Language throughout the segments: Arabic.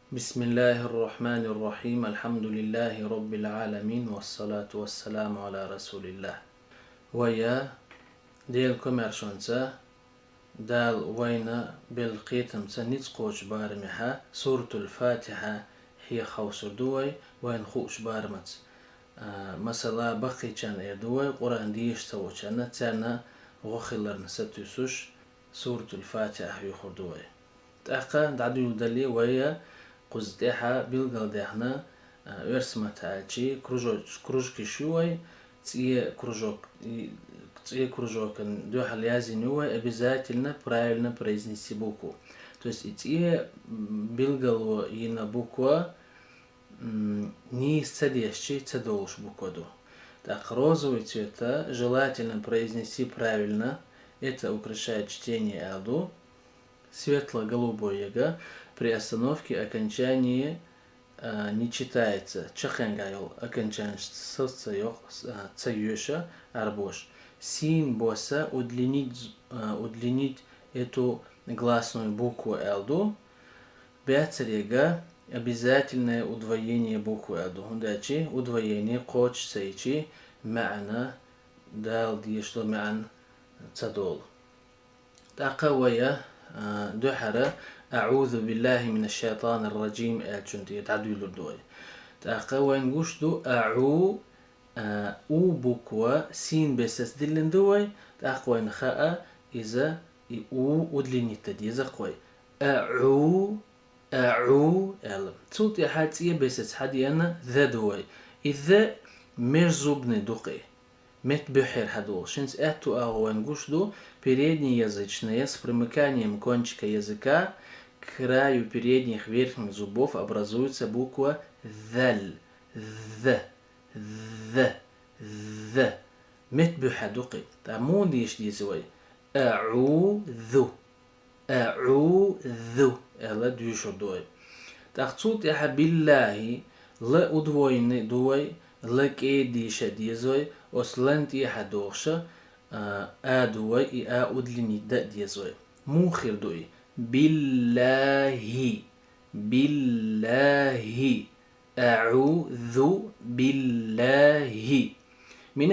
بسم الله الرحمن الرحيم الحمد لله رب العالمين والصلاة والسلام على رسول الله ويا ديل كوميرشونسا دال وينا بالقيتم سنيت قوش بارمها سورة الفاتحة هي خوصر دوي وين خوش بارمت مثلا بقي كان اردوي قرآن ديش سوى كان تانا غخلر نستيسوش سورة الفاتحة يخردوي تأقا دعدو يدلي ويا قزدها بالقلدهنا ورسمة تاعتي كروجكي شوي تيه кружок دوح لازم هو обязательно правильно произнести букву. То есть тие билгало и на буква не исцедящий цедолш букву. Так розовый цвета желательно произнести правильно. Это украшает чтение алду. Светло-голубой яга при остановке окончание не читается. Чахенгайл окончание цаюша арбош. Син боса удлинить эту гласную букву элду. Бяцерега обязательное удвоение буквы элду. Дачи удвоение коч сейчи معنا دال ديشتو معن تدول. تقوية دحرة أعوذ بالله من الشيطان الرجيم أجندي تعديل الدوي. تقوى نقشدو أعو أو بكوا سين بسس دلن دوي. تقوى نخاء إذا أو أدلني تديز قوي أعو ألم صوتي حاتية بسس حدي أنا ذا دوي إذا مرزوبني دقي مت بحر هدول شنس эту гушду переднеязычная с примыканием кончика языка к краю передних верхних зубов образуется буква ذل ذ مت بحدقي تعمون ديش ديزوي أعوذ ألا ديشو دوي تخصوت يا بالله لا أدوين دوي لك ديش ديزوي أصلنتي حدوخشة أدوي أدلني دا ديزوي موخر دوي بالله أعوذ بالله من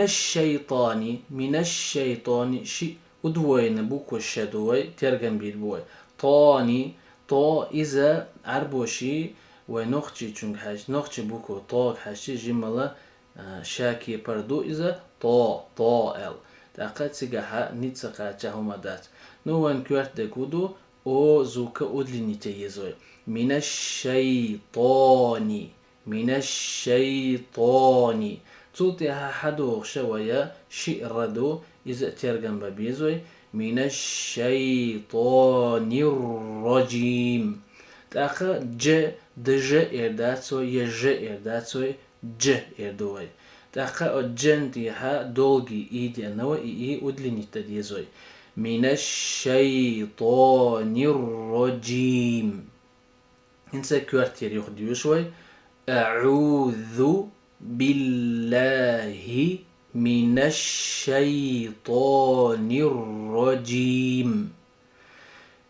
الشيطان شي أدوين بوكو الشدوي ترجم بيدبوي طاني طا إذا عربوشي ونخشي چونك حاج نخشي بوكو طاق حاشي جملة شاكي بردو إذا طا ال تاقات سيقاها نتسقا هما دات نوان كوارت دكودو او زوكا أدلي نتيزوي من الشيطان تلتها حدو شوية شئردو إذا ترجم ببيزوي من الشيطان الرجيم تاقا دج إرداتسو يج إرداتسو ج إردوي تاقا جنتيها دولجي إيدي أنو إي أدلي نتيزوي من الشيطان الرجيم إنسا كوارتير يخديو شوي أعوذ بالله من الشيطان الرجيم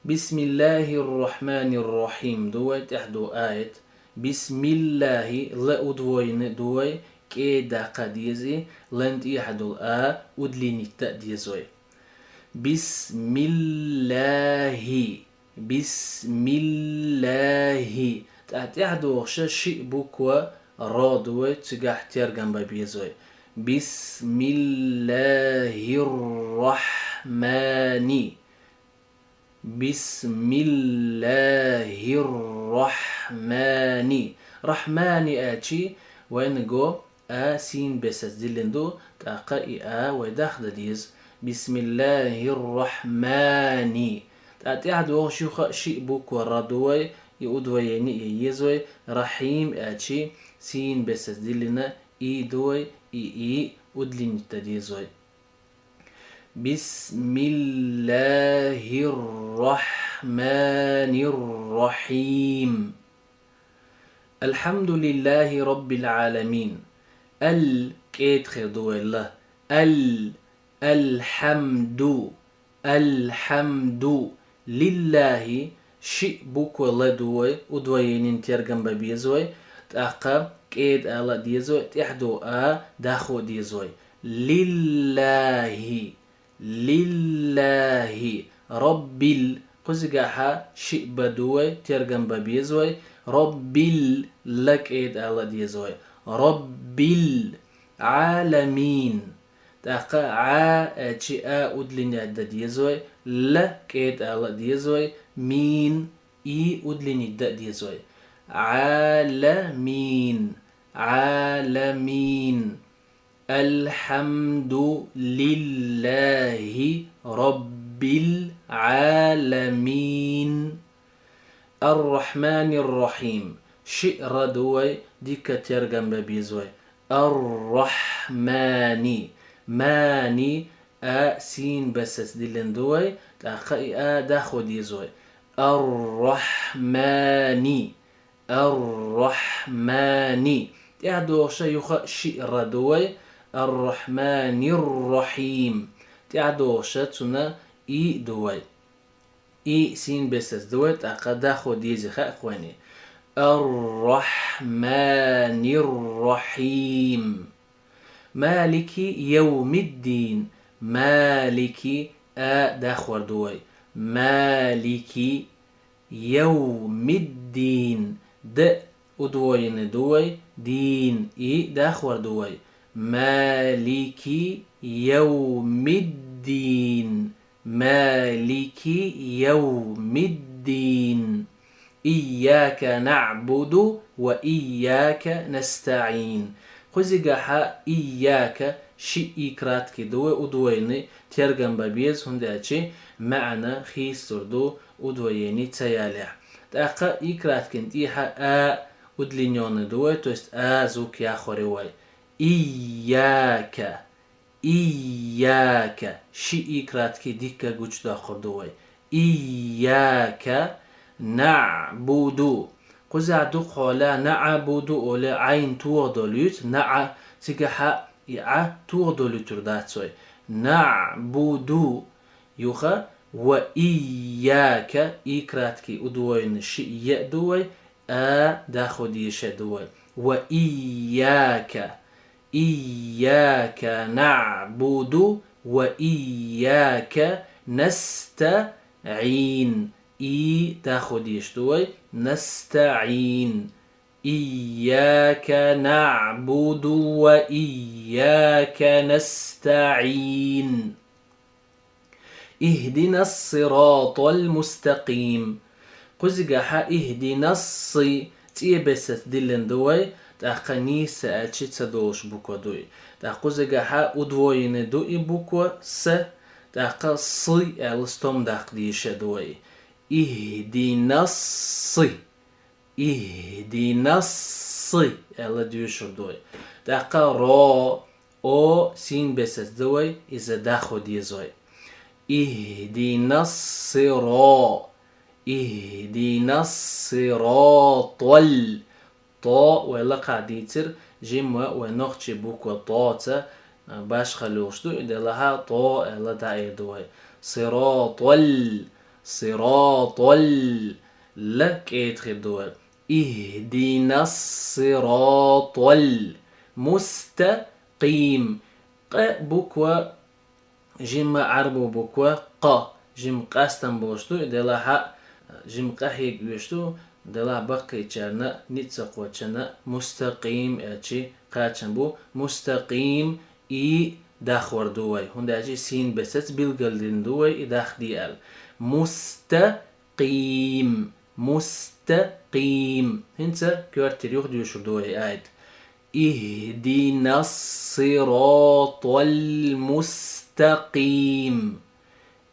بسم الله الرحمن الرحيم دوي تحدو آية بسم الله لا أدوين دوي كيدا قديزي لنت يحدو أدليني تأديزوي بسم الله تحدو شيء بوكوا رادوي تجاح ترجم ببيزوي بسم الله الرحمن رحمن آتي وين جو سين بس دلندو تاقا وداخل ديز بسم الله الرحمن تاتي شو شيء بوك وردوي يودويني يزوي رحيم آتي سين بس دلنا دوي إي ودلين تديزوي بسم الله الرحمن الرحيم الحمد لله رب العالمين كيت خدو الله الحمد لله شي بوكو لدوي ودوينين تيرجم ببيزوي تأقب كيد ألا ديزوي تحدو داخو ديزوي لله لله رب قزقها شي بدوي تيرجم ببيزوي رب لك إيد ألا ديزوي رب العالمين تاقا اتشي ادلين عدد ديزوي لا كيد على ديزوي مين ادلين عدد ديزوي عالمين عالمين الحمد لله رب العالمين الرحمن الرحيم شئر دوي ديكا ترجم ببيزوي الرحمن ماني سين بس دلن دوي تاقي داخو ديزوي الرحمن الرحمن تعدو شيخ شئر دوي الرحمن الرحيم تعدو شتنا دوي سين بس دوي تاقا داخو ديزي اخواني الرحمن الرحيم مالك يوم الدين مالك داخور دوي مالك يوم الدين ادوين دوي دين داخور دوي مالك يوم الدين مالك يوم الدين إياك نعبد وإياك نستعين خزيقها إياك شي إكرات كدوي ودويني ترجم ببيز هنداتشي معنى خيستر دو ودويني تيالح تاقا إكرات كنت إيها ودلينيون دوي توست زوك يا خوريوي إياك إياك شي إكرات كي ديكا قوش داخل دوي إياك نعبد قزع دقولا نعبد ولا عين توغدوليت تيجا توغدوليت داتسوي نعبد يوخا وإياك إكراتكي أدوين شي يأدوي داخل ديش دوي وإياك إياك نعبد وإياك نستعين تاخد يشتوي نستعين إياك نعبد وإياك نستعين اهدنا الصراط المستقيم قزقها اهدنا الصي تيبست دلن دوي تاقني سأتشي تسدوش بوكو دوي تاقزقها ادوين دوي بوكو تاقا صي الستوم داق ديش دوي اهدنا الصي اهدنا الصي الا ديوشر دوي تاقا رو او سين بسس دوي إذا داخو ديزوي اهدنا الصراط اهدنا الصراط طا ولا قاعديتر جيم ونخشي بوكو طاتا باش خلوشتو إذا لها طا الا داير دوي صراط صراط لك يدخل دوي اهدنا الصراط المستقيم بوكوا جيم عربو بوكوا جيم قاستن بوشتو دلها جيم قهيق بوشتو دلها بقي چرنا نتسقو چنا مستقيم اتشي قاچن بو مستقيم داخور دوي هنداجي سين بسس بالقلدين دوي داخ دي ال مستقيم مستقيم هنسا كوارتر يخدو شردوي آيت اهدنا الصراط المستقيم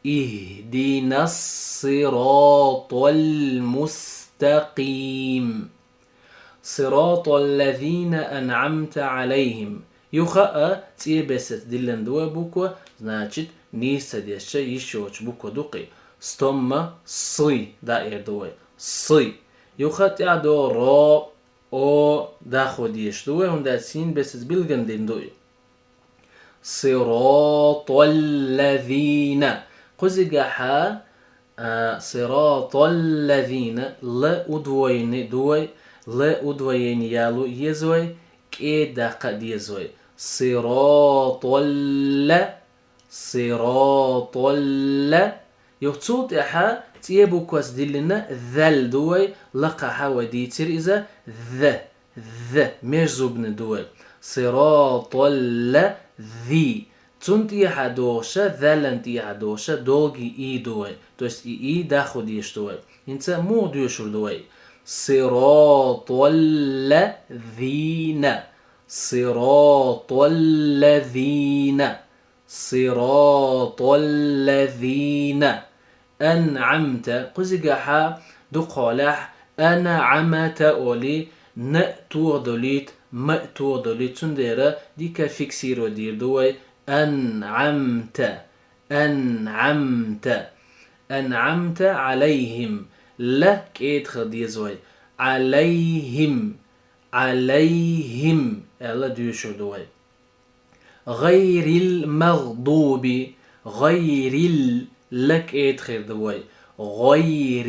اهدنا الصراط المستقيم صراط الذين أنعمت عليهم يخاء تيبست دلن دوا بوكو значит نيسا ديشا يشوش بوكو دوقي ستوما صي دائر دوي صي يخاء تعدو رو او داخو ديش دوي هندا سين بس بلغن دين دوي صراط الذين قزقها صراط الذين لا أدوين دوي لا أدوين يالو يزوي كيدا قد يزوي صراط صراط يوتصوت إحا تيبو كواس دلنا ذل دوي لقاها وديتر إذا ذ مش زبن دوي صراط الذي تنتي حدوشة ذلنتي حدوشة دولجي إي دوي توست إي داخل ديش دوي انت مو ديوشر دوي صراط الذين صراط الذين صراط الذين أنعمت قزقها دقالح أنعمت أولي نأتو دوليت مأتو دوليت سنديرة ديكا فيكسيرو دير دوي أنعمت أنعمت أنعمت عليهم لا كيد خديزوي عليهم عليهم ألا ديوشو دوي غير المغضوب غير لك ايد خير دوي غير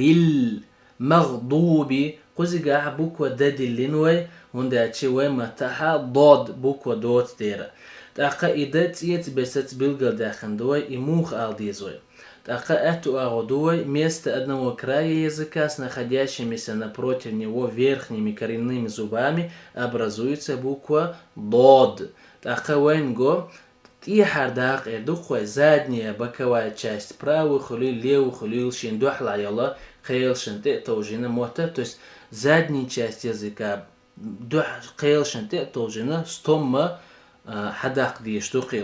المغضوب قزقا بوكو دادي اللينوي وندا تشي ويما تاها ضاد بوكو دوت ديرا تاقا إدات يتبست بلغل داخن دوي إموخ آلديزوي تاقا أتو أغدوي место одного края языка с находящимися напротив него верхними коренными зубами образуется буква ضاد تاقا وينغو تي حرداق إردوخوي задняя боковая часть правый хулил левый хулил шин дохла яла خيل شنتي توجينا موتا то есть задняя часть языка خيل شنتي توجينا ستوما حداق ديش توقي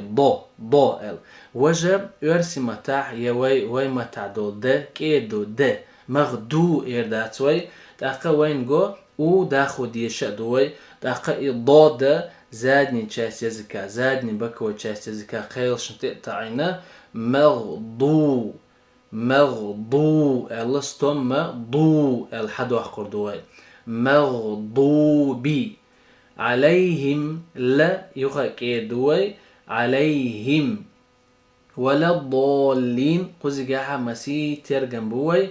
ضو ال وجب ارسي متاح يوي متاع دو د كيدو د مغدو ارداتوي تاقا وينغو او داخو ديش دوي تاقا ضاد задняя часть языка задняя боковая часть языка خيل شنتي تعينا مغضو ال ستوما ضو الحدو احقر دوي مغضوبي عليهم لا يخاكي دوي عليهم ولا الضالين قزقاها مسي ترجم بوي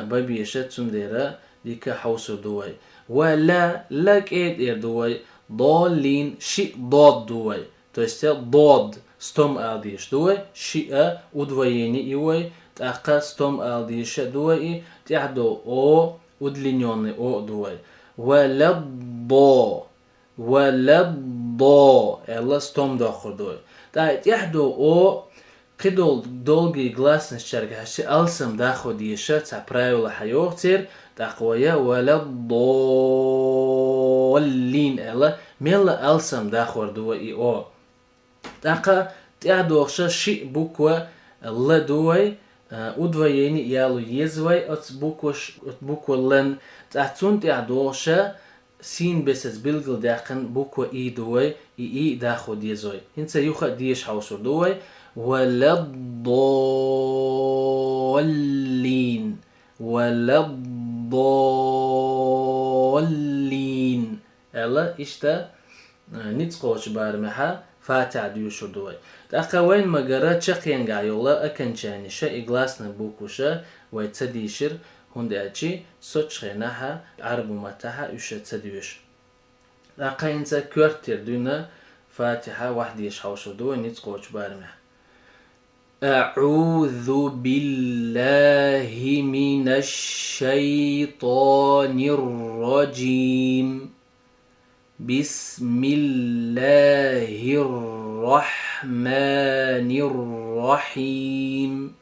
بابي يشت سنديرا ديكا حوسو دوي ولا لك ايد دوي ضالين شي ضاد دوي تويست ضاد ستوم اديش دوي شي удвоение يوي تاقا ستوم اديش دوي تيحدو او удлинённый о دوي ولا الضو эла стом дохур дуй. Да, тяхду о кидол долгий гласный шаргаши алсам даху диша ца правила хайохтир тахвая вала доллин эла мела алсам дахур дуй и о. Така тяхду охша ши буква л дуй удвоение ялу езвай от буква лен тахцун тяхду охша سين بس بلغل داخن بوكو اي دوي اي داخو ديزوي هنسا يوخا ديش حوصو دوي ولا الضالين الا اشتا نتقوش بارمحا فاتع ديوشو دوي تاقا وين مقرا تشاقين قايولا اكنشاني شا اقلاسنا بوكوشا ويتسديشر هنداتشي سوتشيناها عربو متاها يشتسديوش لقينتا كورتير دونا فاتحة واحد يشحوشو دو نتقوش بارمح أعوذ بالله من الشيطان الرجيم بسم الله الرحمن الرحيم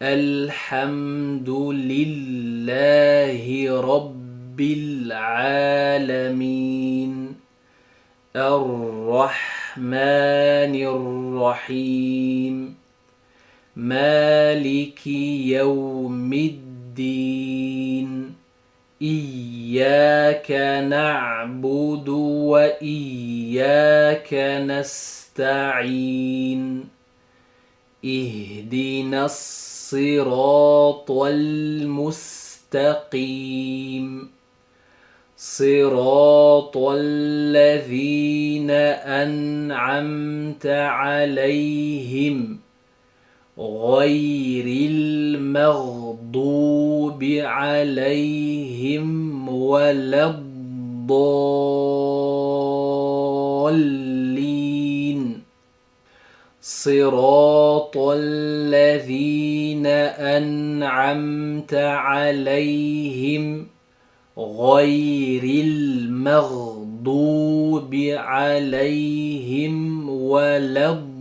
الحمد لله رب العالمين الرحمن الرحيم مالك يوم الدين إياك نعبد وإياك نستعين اهدنا الصراط المستقيم صراط الذين أنعمت عليهم غير المغضوب عليهم ولا الضالين صراط الذين أنعمت عليهم غير المغضوب عليهم ولا الضالين